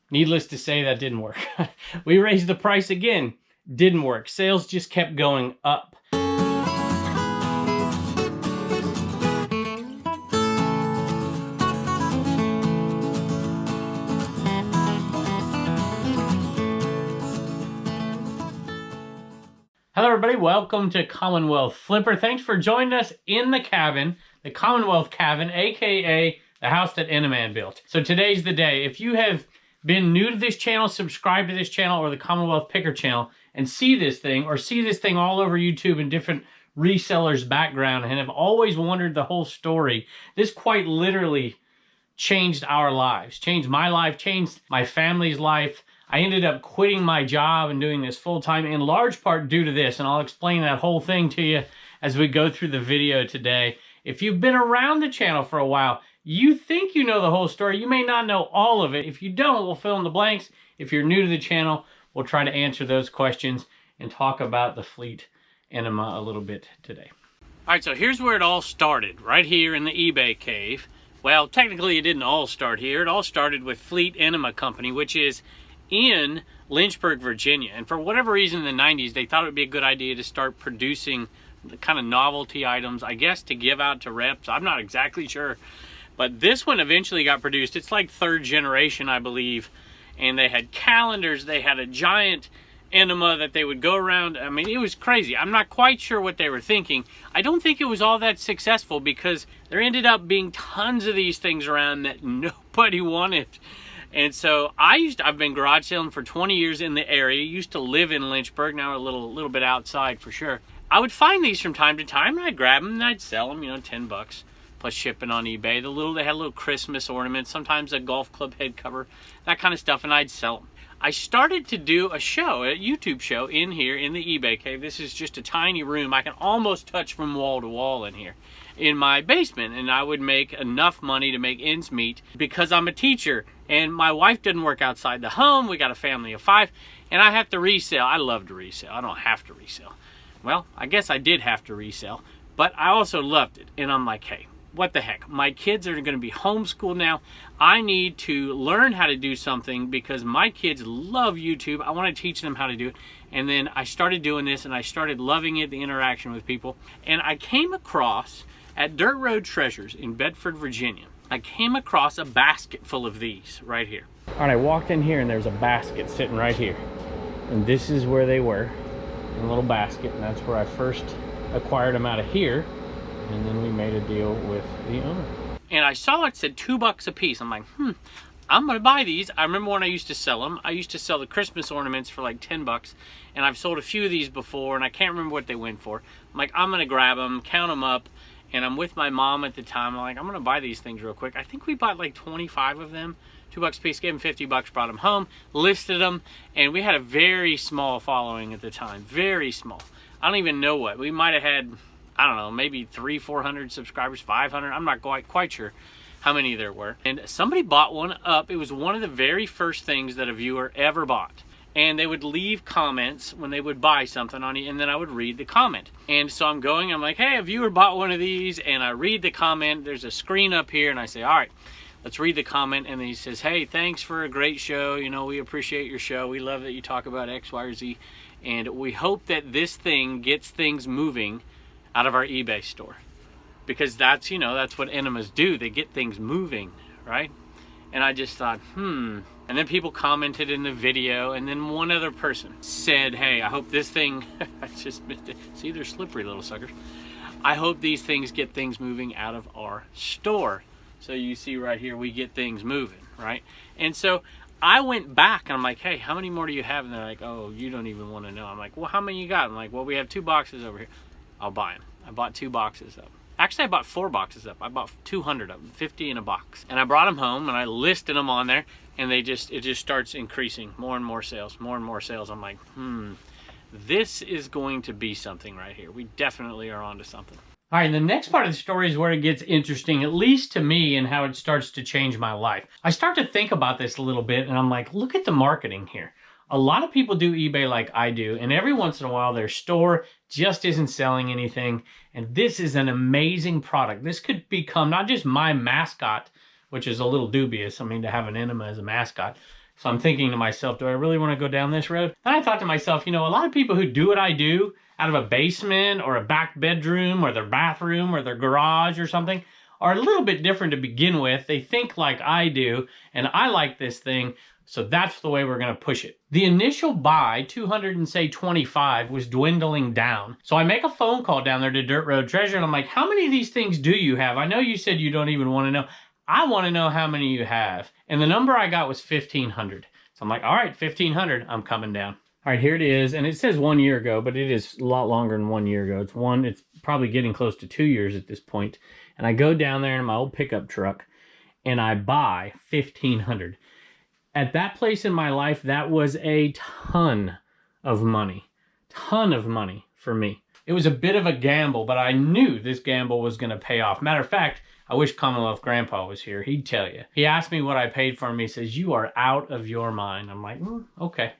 Needless to say, that didn't work. We raised the price again. Didn't work. Sales just kept going up. Hello everybody, welcome to Commonwealth Flipper. Thanks for joining us in the cabin, the Commonwealth cabin, aka the house that Eneman built. So today's the day. If you have been new to this channel, subscribe to this channel or the Commonwealth Picker channel and see this thing all over YouTube in different resellers' background and have always wondered the whole story, this quite literally changed our lives, changed my life, changed my family's life. I ended up quitting my job and doing this full-time in large part due to this, and I'll explain that whole thing to you as we go through the video today. If you've been around the channel for a while, you think you know the whole story. You may not know all of it. If you don't, we'll fill in the blanks. If you're new to the channel, we'll try to answer those questions and talk about the Fleet Enema a little bit today. All right, so here's where it all started, right here in the eBay cave. Well, technically it didn't all start here. It all started with Fleet Enema Company, which is in Lynchburg, Virginia. And for whatever reason in the 90s, they thought it would be a good idea to start producing the kind of novelty items, I guess, to give out to reps. I'm not exactly sure. But this one eventually got produced. It's like third generation, I believe. And they had calendars. They had a giant enema that they would go around. I mean, it was crazy. I'm not quite sure what they were thinking. I don't think it was all that successful because there ended up being tons of these things around that nobody wanted. And so I've been garage selling for 20 years in the area. Used to live in Lynchburg, now a little bit outside for sure. I would find these from time to time and I'd grab them and I'd sell them, you know, 10 bucks plus shipping on eBay. They had little Christmas ornaments, sometimes a golf club head cover, that kind of stuff, and I'd sell them. I started to do a YouTube show in here in the eBay cave. This is just a tiny room. I can almost touch from wall to wall in here in my basement, and I would make enough money to make ends meet because I'm a teacher and my wife doesn't work outside the home. We got a family of 5 and I have to resell. I love to resell. I don't have to resell. Well, I guess I did have to resell, but I also loved it. And I'm like, hey, what the heck? My kids are going to be homeschooled now. I need to learn how to do something because my kids love YouTube. I want to teach them how to do it. And then I started doing this and I started loving it, the interaction with people. And I came across at Dirt Road Treasures in Bedford, Virginia, I came across a basket full of these right here. All right, I walked in here and there's a basket sitting right here. And this is where they were, in a little basket. And that's where I first acquired them out of here. And then we made a deal with the owner. And I saw it said $2 a piece. I'm like, I'm gonna buy these. I remember when I used to sell them. I used to sell the Christmas ornaments for like 10 bucks. And I've sold a few of these before and I can't remember what they went for. I'm like, I'm gonna grab them, count them up. And I'm with my mom at the time. I'm like, I'm gonna buy these things real quick. I think we bought like 25 of them, $2 a piece, gave them 50 bucks, brought them home, listed them. And we had a very small following at the time, very small. I don't even know what, we might've had, I don't know, maybe 300-400 subscribers, 500. I'm not quite sure how many there were. And somebody bought one up. It was one of the very first things that a viewer ever bought. And they would leave comments when they would buy something on it, and then I would read the comment. And so I'm like, hey, a viewer bought one of these, and I read the comment. There's a screen up here, and I say, all right, let's read the comment. And then he says, hey, thanks for a great show. You know, we appreciate your show. We love that you talk about X, Y, or Z. And we hope that this thing gets things moving out of our eBay store. Because that's, you know, that's what enemas do. They get things moving, right? And I just thought, And then people commented in the video, and then one other person said, hey, I hope this thing, I just missed it. See, they're slippery little suckers. I hope these things get things moving out of our store. So you see right here, we get things moving, right? And so I went back and I'm like, hey, how many more do you have? And they're like, oh, you don't even want to know. I'm like, well, how many you got? I'm like, well, we have 2 boxes over here. I'll buy them. I bought 2 boxes up. Actually, I bought 4 boxes up. I bought 200 of them, 50 in a box. And I brought them home and I listed them on there, and it just starts increasing. More and more sales, more and more sales. I'm like, this is going to be something right here. We definitely are onto something. All right, the next part of the story is where it gets interesting, at least to me, and how it starts to change my life. I start to think about this a little bit, and I'm like, look at the marketing here. A lot of people do eBay like I do, and every once in a while their store just isn't selling anything, and this is an amazing product. This could become not just my mascot, which is a little dubious, I mean, to have an enema as a mascot, So I'm thinking to myself, do I really want to go down this road? And I thought to myself, you know, a lot of people who do what I do out of a basement or a back bedroom or their bathroom or their garage or something are a little bit different to begin with. They think like I do, and I like this thing, so that's the way we're going to push it. The initial buy, 225, was dwindling down. So I make a phone call down there to Dirt Road Treasure, and I'm like, how many of these things do you have? I know you said you don't even want to know. I want to know how many you have. And the number I got was 1,500. So I'm like, all right, 1,500, I'm coming down. All right, here it is. And it says 1 year ago, but it is a lot longer than 1 year ago. It's probably getting close to 2 years at this point. And I go down there in my old pickup truck and I buy 1,500. At that place in my life, that was a ton of money. Ton of money for me. It was a bit of a gamble, but I knew this gamble was going to pay off. Matter of fact, I wish Commonwealth Grandpa was here. He'd tell you. He asked me what I paid for him. He says, you are out of your mind. I'm like, okay.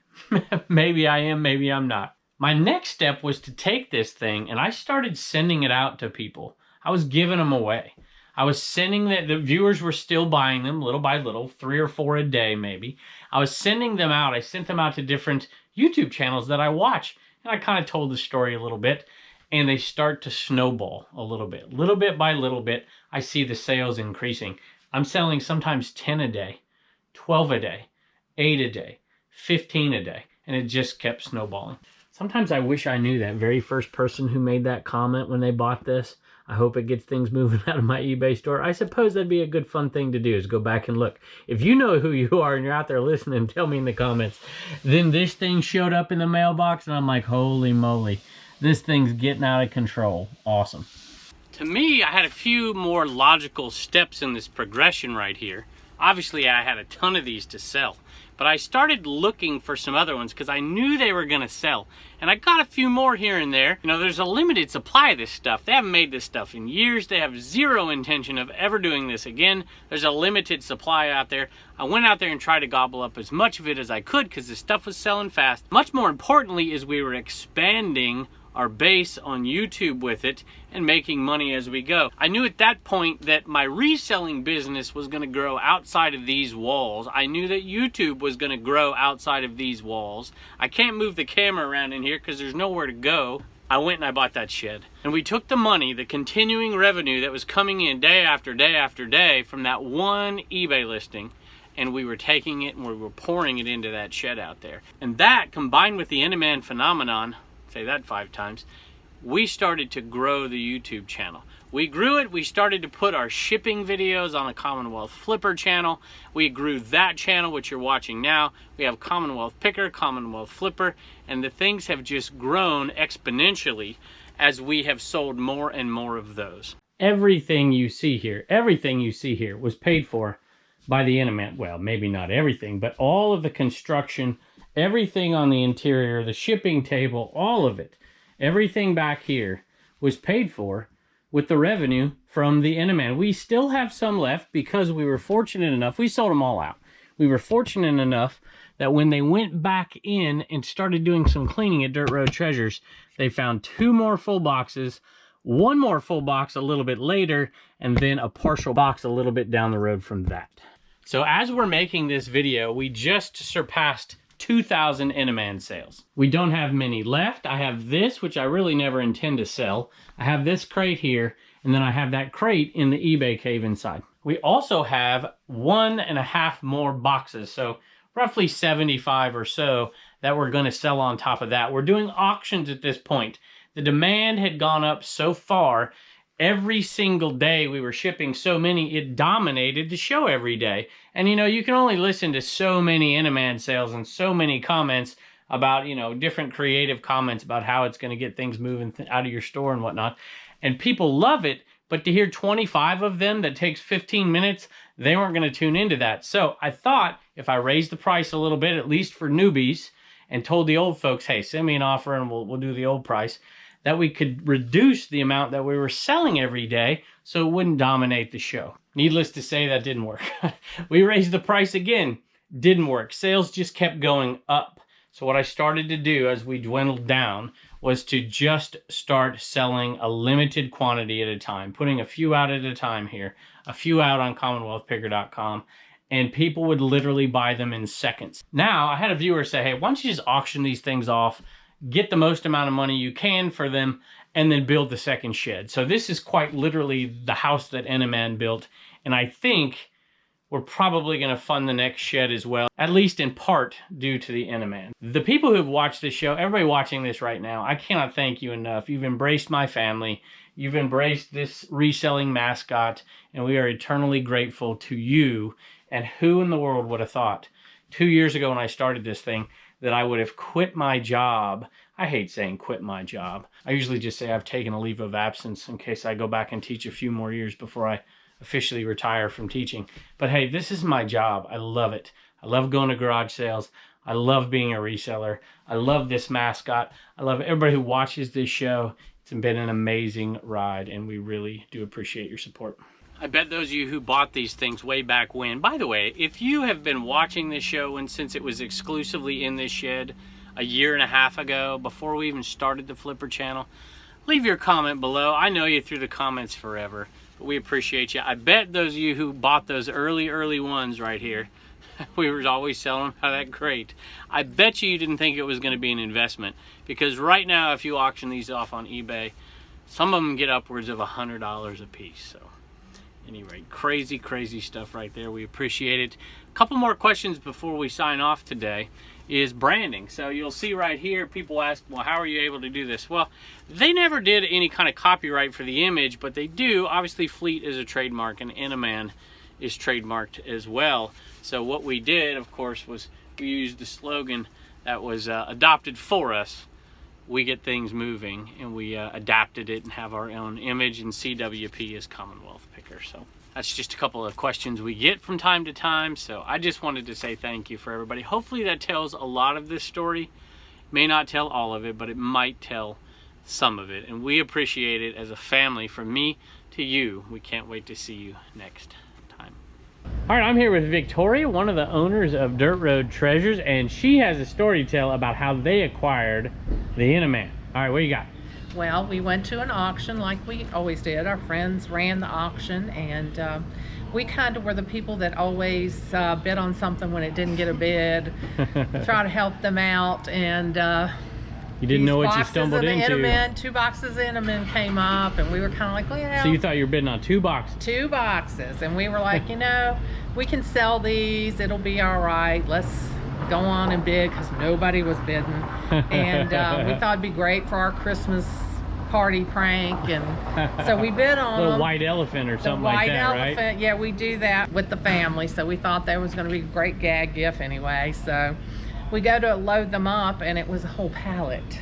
Maybe I am, maybe I'm not. My next step was to take this thing, and I started sending it out to people. I was giving them away. I was sending the viewers were still buying them little by little, 3 or 4 a day maybe. I was sending them out. I sent them out to different YouTube channels that I watch. And I kind of told the story a little bit. And they start to snowball a little bit. Little bit by little bit, I see the sales increasing. I'm selling sometimes 10 a day, 12 a day, 8 a day, 15 a day. And it just kept snowballing. Sometimes I wish I knew that very first person who made that comment when they bought this. I hope it gets things moving out of my eBay store. I suppose that'd be a good fun thing to do, is go back and look. If you know who you are and you're out there listening, tell me in the comments. Then this thing showed up in the mailbox and I'm like, holy moly. This thing's getting out of control. Awesome. To me, I had a few more logical steps in this progression right here. Obviously, I had a ton of these to sell, but I started looking for some other ones because I knew they were going to sell. And I got a few more here and there. You know, there's a limited supply of this stuff. They haven't made this stuff in years. They have zero intention of ever doing this again. There's a limited supply out there. I went out there and tried to gobble up as much of it as I could because this stuff was selling fast. Much more importantly is we were expanding our base on YouTube with it and making money as we go. I knew at that point that my reselling business was going to grow outside of these walls. I knew that YouTube was going to grow outside of these walls. I can't move the camera around in here because there's nowhere to go. I went and I bought that shed. And we took the money, the continuing revenue that was coming in day after day after day from that one eBay listing, and we were taking it and we were pouring it into that shed out there. And that, combined with the Eneman phenomenon, say that 5 times, we started to grow the YouTube channel. We grew it. We started to put our shipping videos on a Commonwealth Flipper channel. We grew that channel, which you're watching now. We have Commonwealth Picker, Commonwealth Flipper, and the things have just grown exponentially as we have sold more and more of those. Everything you see here was paid for by the Eneman. Well, maybe not everything, but all of the construction, everything on the interior, the shipping table, all of it, everything back here was paid for with the revenue from the Eneman. We still have some left because we were fortunate enough, we sold them all out. We were fortunate enough that when they went back in and started doing some cleaning at Dirt Road Treasures, they found 2 more full boxes, 1 more full box a little bit later, and then a partial box a little bit down the road from that. So as we're making this video, we just surpassed 2,000 Eneman sales. We don't have many left. I have this, which I really never intend to sell. I have this crate here, and then I have that crate in the eBay cave inside. We also have 1.5 more boxes, so roughly 75 or so that we're going to sell on top of that. We're doing auctions at this point. The demand had gone up so far. Every single day we were shipping so many, it dominated the show every day. And you know, you can only listen to so many Eneman sales and so many comments about, you know, different creative comments about how it's going to get things moving out of your store and whatnot. And people love it, but to hear 25 of them that takes 15 minutes, they weren't going to tune into that. So I thought if I raised the price a little bit, at least for newbies, and told the old folks, hey, send me an offer and we'll do the old price, that we could reduce the amount that we were selling every day so it wouldn't dominate the show. Needless to say, that didn't work. We raised the price again, didn't work. Sales just kept going up. So what I started to do as we dwindled down was to just start selling a limited quantity at a time, putting a few out at a time here, a few out on CommonwealthPicker.com, and people would literally buy them in seconds. Now, I had a viewer say, hey, why don't you just auction these things off, get the most amount of money you can for them, and then build the second shed. So this is quite literally the house that Eneman built, and I think we're probably going to fund the next shed as well, at least in part due to the Eneman. The people who've watched this show, everybody watching this right now, I cannot thank you enough. You've embraced my family. You've embraced this reselling mascot, and we are eternally grateful to you. And who in the world would have thought 2 years ago when I started this thing that I would have quit my job? I hate saying quit my job. I usually just say I've taken a leave of absence in case I go back and teach a few more years before I officially retire from teaching. But hey, this is my job. I love it. I love going to garage sales. I love being a reseller. I love this mascot. I love everybody who watches this show. It's been an amazing ride, and we really do appreciate your support. I bet those of you who bought these things way back when, by the way, if you have been watching this show and since it was exclusively in this shed a year and a half ago, before we even started the Flipper channel, leave your comment below. I know you through the comments forever, but we appreciate you. I bet those of you who bought those early ones right here, we were always selling them out of that crate. I bet you didn't think it was going to be an investment, because right now if you auction these off on eBay, some of them get upwards of $100 a piece. So anyway, crazy stuff right there. We appreciate it. A couple more questions before we sign off today is branding. So you'll see right here, people ask, well, how are you able to do this? Well, they never did any kind of copyright for the image, but they do. Obviously, Fleet is a trademark, and Eneman is trademarked as well. So what we did, of course, was we used the slogan that was adopted for us. We get things moving, and we adapted it and have our own image, and CWP is Commonwealth Picker. So that's just a couple of questions we get from time to time. So I just wanted to say thank you for everybody. Hopefully that tells a lot of this story. May not tell all of it, but it might tell some of it. And we appreciate it as a family, from me to you. We can't wait to see you next time. All right, I'm here with Victoria, one of the owners of Dirt Road Treasures, and she has a story to tell about how they acquired the Eneman. All right, what you got? Well, we went to an auction like we always did. Our friends ran the auction, and we kind of were the people that always bid on something when it didn't get a bid, try to help them out. And you didn't know what you stumbled into. Eneman, 2 boxes of Eneman came up, and we were kind of like, well, yeah. So you thought you were bidding on 2 boxes? 2 boxes, and we were like, you know, we can sell these. It'll be all right. Let's go on and bid, because nobody was bidding. And we thought it'd be great for our Christmas party prank, and so we bid on a little white elephant or something like that, right? White elephant, yeah, we do that with the family, so we thought that was going to be a great gag gift anyway. So we go to load them up, and it was a whole pallet.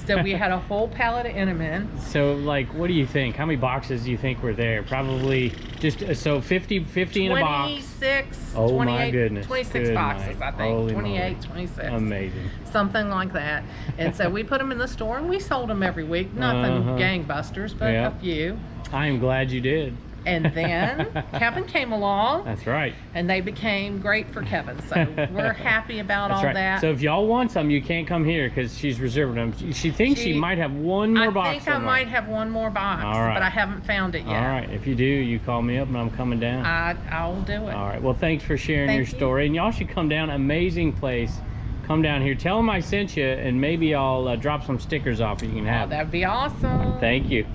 So we had a whole pallet of Eneman. So, like, what do you think? How many boxes do you think were there? Probably just, so 50 in a box. 26, oh 28, my goodness. 26 boxes, I think. Holy 28, moly. 26. Amazing. Something like that. And so we put them in the store, and we sold them every week. Nothing gangbusters, but a few. I am glad you did. And then Kevin came along. That's right. And they became great for Kevin. So we're happy about all that. So if y'all want some, you can't come here because she's reserved them. She thinks she might have one more box. I think I might have one more box, but I haven't found it yet. All right. If you do, you call me up and I'm coming down. I'll do it. All right. Well, thanks for sharing your story. And y'all should come down. Amazing place. Come down here. Tell them I sent you, and maybe I'll drop some stickers off you can have. Oh, that'd be awesome. Thank you.